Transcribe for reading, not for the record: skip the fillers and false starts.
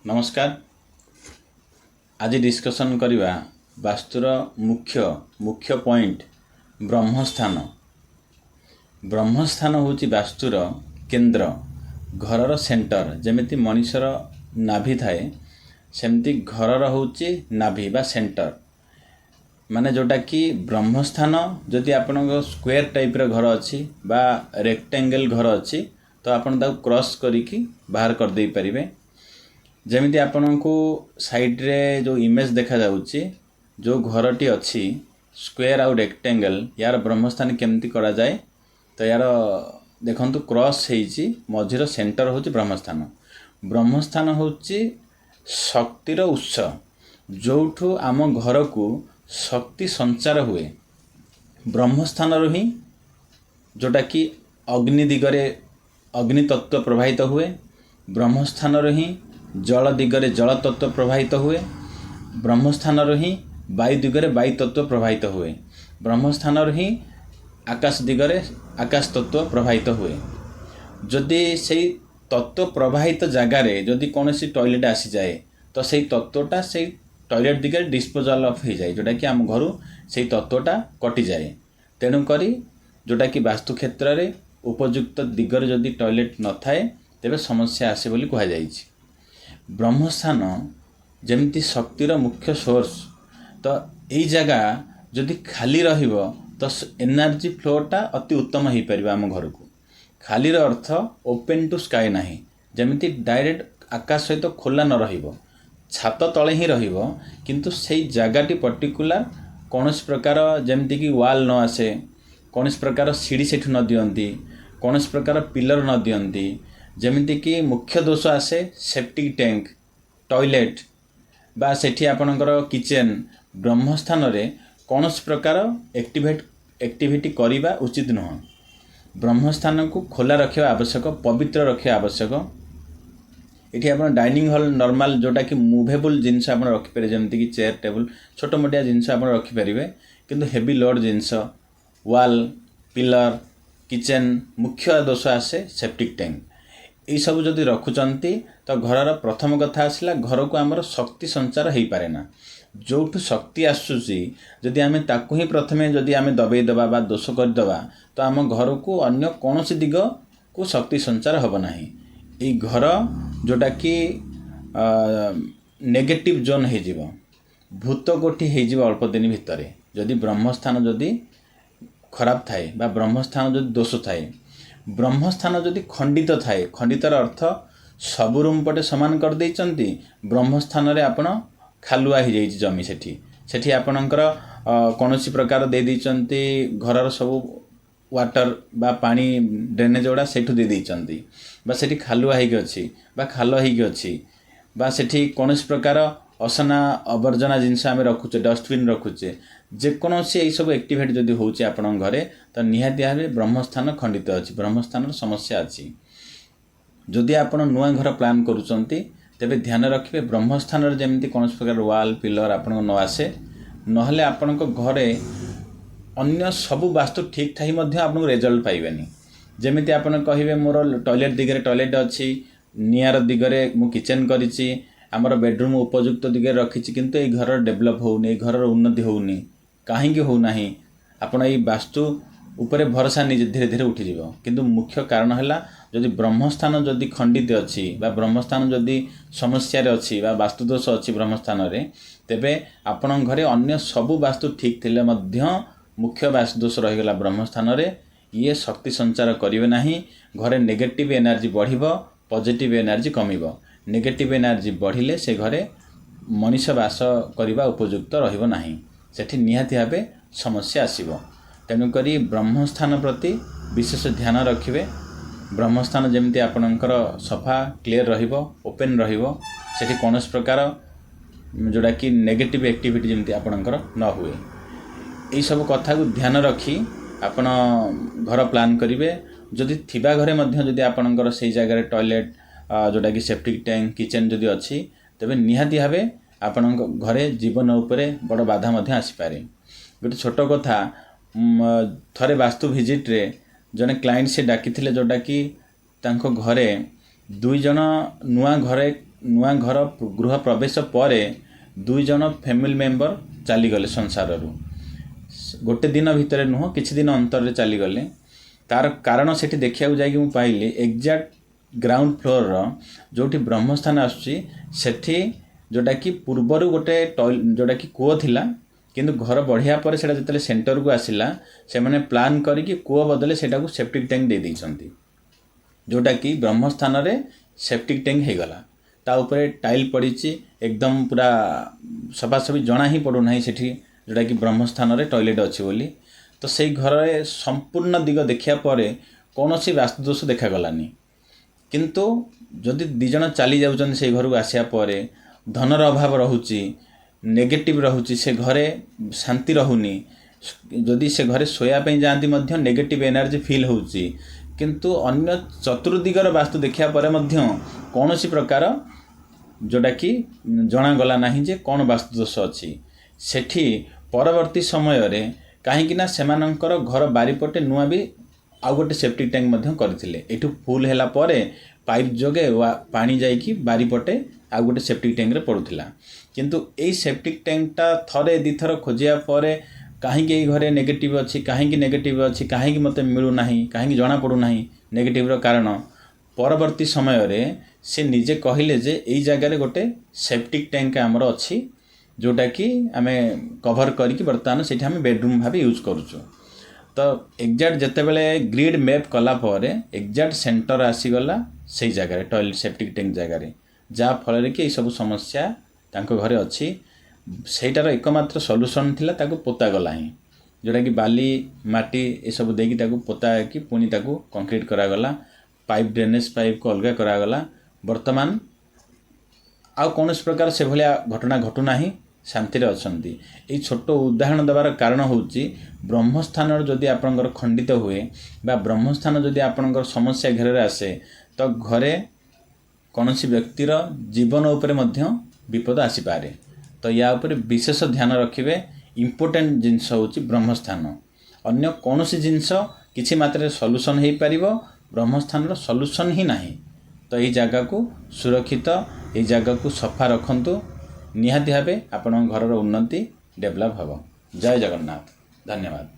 नमस्कार। आज डिस्कशन करिबा वास्तुर मुख्य मुख्य पॉइंट ब्रह्मस्थान। ब्रह्मस्थान होची वास्तुर केंद्र, घरर सेंटर। जेमिति मनुष्यर नाभि थाए सेमती घरर होची नाभि बा सेंटर, माने जोटा कि ब्रह्मस्थान। जदि आपन स्क्वायर टाइप रो घर अच्छी बा रेक्टेंगल घर अच्छी तो आपन ताको क्रॉस करिकी बाहर कर दे परिबे। जमिति आपन को साइड रे जो इमेज देखा जाउची, जो घरटी अच्छी स्क्वायर आउ रेक्टेंगल, यार ब्रह्मस्थान केमती करा जाए तो यार देखंतु क्रॉस हेची मझिर सेंटर होची ब्रह्मस्थान। ब्रह्मस्थान होची शक्तिर उत्स, जोठु आम घर को शक्ति संचार हुए ब्रह्मस्थान रो ही, जोटा कि अग्नि दिगरे अग्नि तत्व प्रवाहित हुए। ब्रह्मस्थान रो ही जल दिगरे जल तत्व प्रवाहित हुए। ब्रह्मस्थान रो ही वायु दिगरे वायु तत्व प्रवाहित हुए। ब्रह्मस्थान रो ही आकाश दिगरे आकाश तत्व प्रवाहित हुए। जदि से तत्व प्रवाहित जगार जदि कौन सी टॉयलेट आसी जाए तो से तत्वटा से टॉयलेट दिगरे डिस्पोजल ऑफ हो जाए, जोटा कि आम घर से तत्वटा कटि जाए। तेणुक जोटा कि वास्तु क्षेत्र में उपयुक्त दिगरे जदि टॉयलेट न थाए तेबे समस्या आसे बोली कहा जाइछि। ब्रह्मस्थान जमिति शक्तिर मुख्य सोर्स, तो यही जगह जदि खाली रहिबो तो एनर्जी फ्लोटा अति उत्तम हो पार आम घर को। खाली अर्थ ओपन टू स्काई नहीं, जमिति डायरेक्ट आकाश सहित खोला न रहिबो, छात तले ही रहिबो, किंतु सेई जगाटी पर्टिकुलर कौन प्रकार जमिति कि वाल न आसे, कौन प्रकार सीढ़ी सेठु न दियंती, कौन प्रकार पिलर न दियंती। जमिति कि मुख्य दोष आसे सेप्टिक टैंक, टॉयलेट बा सेठी आपणकर किचन। ब्रह्मस्थान रे कौन प्रकार एक्टिविटी करिबा उचित नुह। ब्रह्मस्थान को खोला रखिया आवश्यक, पवित्र रखिया आवश्यक। इठी आपण डाइनिंग हॉल नॉर्मल जोटा कि मूवेबल जिनस आपण रखि पारे, जेमति कि चेयर टेबल छोट मोटिया जिनस आपण रखि परिबे, किंतु हेवी लोड जिनस वाल पिलर किचन मुख्य दोष आसे सेप्टिक टैंक। यही सब जदि रखुचंती तो घरर प्रथम कथा आसला, घर को आमर शक्ति संचार हो पारे ना। जोठु शक्ति आसुची जदि आमे ताकू ही प्रथमे जदि आमे दबे दबा बा दोष कर दबा तो आम घर को अन्य कौन सी दिग को शक्ति संचार होब नाही। ई घर जोटा कि नेगेटिव जोन हो जिवो, भूत कोठी हो जिवो अल्प दिन भितर जदि ब्रह्मस्थान जदि खराब थाए बा ब्रह्मस्थान जदि दोष थाए। ब्रह्मस्थान जदि खंडित थाए, खंडितर अर्थ सब रूम पटे समान कर देइचंती, ब्रह्मस्थान रे आपण खालुआ हो जाइछि जमी, सेठी आपणकर कौनसी प्रकार दे देइचंती घरर सब वाटर बा पानी ड्रेनेज गुड़ा सेठु दे देइचंती, बा सेठी खालुआ होइके अछि बा खाल होइके अछि, बा सेठी कौनसी प्रकार असना अवर्जना जिनस आमे रखुचे, डस्टबिन रखुचे, जेकोसी यही सब एक्टिविटी जदि होउचे आपण घरे तो निहाती भावे ब्रह्मस्थान खंडित अछि, ब्रह्मस्थान समस्या अछि। जदि आपण नुआ घर प्लान करूचंती तेबे ध्यान रखिबे ब्रह्मस्थान रे जेमिति कौनसी प्रकार वाल पिलर आपण न आसे, नहले आपण घरे अन्य सबु वास्तु ठीक ठाई मध्य आपन रिजल्ट पाइबेनी। जेमिति आपण कहिबे मोर टॉयलेट दिगरे टॉयलेट अछि, नियार दिगरे मु किचन करिछि, आमर बेडरूम उपयुक्त दिगरे रखिछि, किंतु ए घर डेवलप होउनी, घर उन्नति होउनी, काहेकि होउनाही। आपण ए वास्तु उपरे भरोसा निजे धीरे धीरे उठी जीवो, किंतु मुख्य कारण हैला जदि ब्रह्मस्थान जदि खंडित अछि बा ब्रह्मस्थान जदि समस्या रे अछि बा वास्तु दोष अछि ब्रह्मस्थान रे, तेबे आपण घरे अन्य सबु वास्तु ठीक थिले मध्य मुख्य वास्तु दोष रहि गेला ब्रह्मस्थान रे, ये शक्ति संचार करिवे नाही। घरे नेगेटिव एनर्जी बढ़िबो, पॉजिटिव एनर्जी कमिबो। नेगेटिव एनर्जी बढ़िले से घरे मनुष्य वास करिबा उपयुक्त रहिबो नाही, सेठी निहाती भावे समस्या आसीबो। तेणुकरी ब्रह्मस्थान प्रति विशेष ध्यान रखिबे। ब्रह्मस्थान जेमती आपणकर सफा क्लीयर रहिबो, ओपन रहिबो, सेठी कौनसी प्रकार जोटा कि नेगेटिव एक्टिविटी जेमती आपणकर न हुए। यही सब कथा को ध्यान रखी आपण घर प्लान करिवे। जदि थिबा घरे मध्य जदि आपणकर सेई जगह टॉयलेट जोटा कि सेप्टिक टैंक किचन जदि अछि, तेबे निहाती भावे आपण घरे जीवन उपरे बड़ बाधा मध्य आसी पारे। गोटे छोट कथा, थरे वास्तु विजिट रे जने क्लाइंट से डाकी थिले, जोटा कि तांको घरे दुई जन नुआ घरे नुआ घर गृह प्रवेश पर 2 जन फैमिली मेंबर चलीगले संसार गोटे दिन भितर नुह किछि दिन अंतर चलीगले तार कारण से देखा जाकि पाइली एक्जाक्ट ग्राउंड फ्लोर जोटी ब्रह्मस्थान आसुची जोटा कि पूर्वर गोटे जोटा कि कूଅ थिला किंतु घर बढ़िया पर सेटा जतले सेंटर को आसिला से माने प्लान करिकि कूଅ बदले सेटा को सेप्टिक टैंक दे दैछंती जोटा कि ब्रह्मस्थान रे सेप्टिक टैंक हे गला ता ऊपर टाइल पड़ीची एकदम पूरा सफासफी जना ही पड़ू नाही सेठी जोटा कि ब्रह्मस्थान रे टॉयलेट अछि बोली तो से घर संपूर्ण दिग देखिया परे कौनसी वास्तुदोष देखा गलानी किंतु जदि 2 जन चली जाउछन से घर को आसिया परे धनर अभाव रहुची नेगेटिव रहुची से घरे शांति रहुनी जदि से घरे सोया पे जाती मध्य नेगेटिव एनर्जी फील होउची किंतु अन्य चतुर्दिगर वास्तु देखिया परे मध्य कौनसी प्रकार जोटा कि जना गला नाही जे कौन वास्तुदोष अछि सेठी परवर्ती समय रे काहेकि ना सेमानंकर घर बारीपटे नुआ भी आउ गोटे सेप्टिक टैंक मध्य करथिले एठु फुल हैला परे पाइप जोगे पानी जाइकी बारीपटे आउ गोटे सेप्टिक टैंक रे पड़ुथिला किंतु एई सेप्टिक टैंक टा थरे दिथर खोजिया परे काहेकि एई घरे नेगेटिव अछि काहेकि नेगेटिव अछि काहेकि मते मिलु नाही काहेकि जना पड़ु नाही नेगेटिव रो कारण परवर्ती समय रे से निजे कहिले जे एई जगह रे गोटे सेप्टिक टैंक हमर अछि जोटा कि आमे कवर करके बर्तमान से बेडरूम भाव यूज करूँ तो एक्जाक्ट जिते बड़े ग्रिड मैप कलापर एक्जाक्ट सेंटर आसीगला से जगह टॉयलेट सेप्टिक टैंक जगह जहाँ फल कि सब समस्या तांको घरे अच्छी सेटार एकमात्र सॉल्यूशन थिला ताको पोता गला ही जोटा कि बाली माटी ये सब देकी ताको पोता कि पुणी ताको कंक्रीट करागला पाइप ड्रेनेज पाइप को अलग करागला वर्तमान आउ कौन प्रकार से भाया घटना घटुना शांति अछंती ये छोट उदाहरण देवार कारण होउची ब्रह्मस्थान जदि आपनकर खंडित हुए बा ब्रह्मस्थान जदि आपनकर समस्या घेर आसे तो घरे कौनसी व्यक्तिर जीवन उपरे मध्य विपद आसीपारे तो या उपरे विशेष ध्यान रखिबे इम्पोर्टेंट जिनस होउची ब्रह्मस्थान अन्य कौनसी जिनस किछि मात्रा सॉल्यूशन हे परिबो ब्रह्मस्थान रो सॉल्यूशन ही नाही तो ये जगह को सुरक्षित ये जगह को सफा रखंतु निहाती भावे आपण घर उन्नति डेवलप हम जय जगन्नाथ धन्यवाद।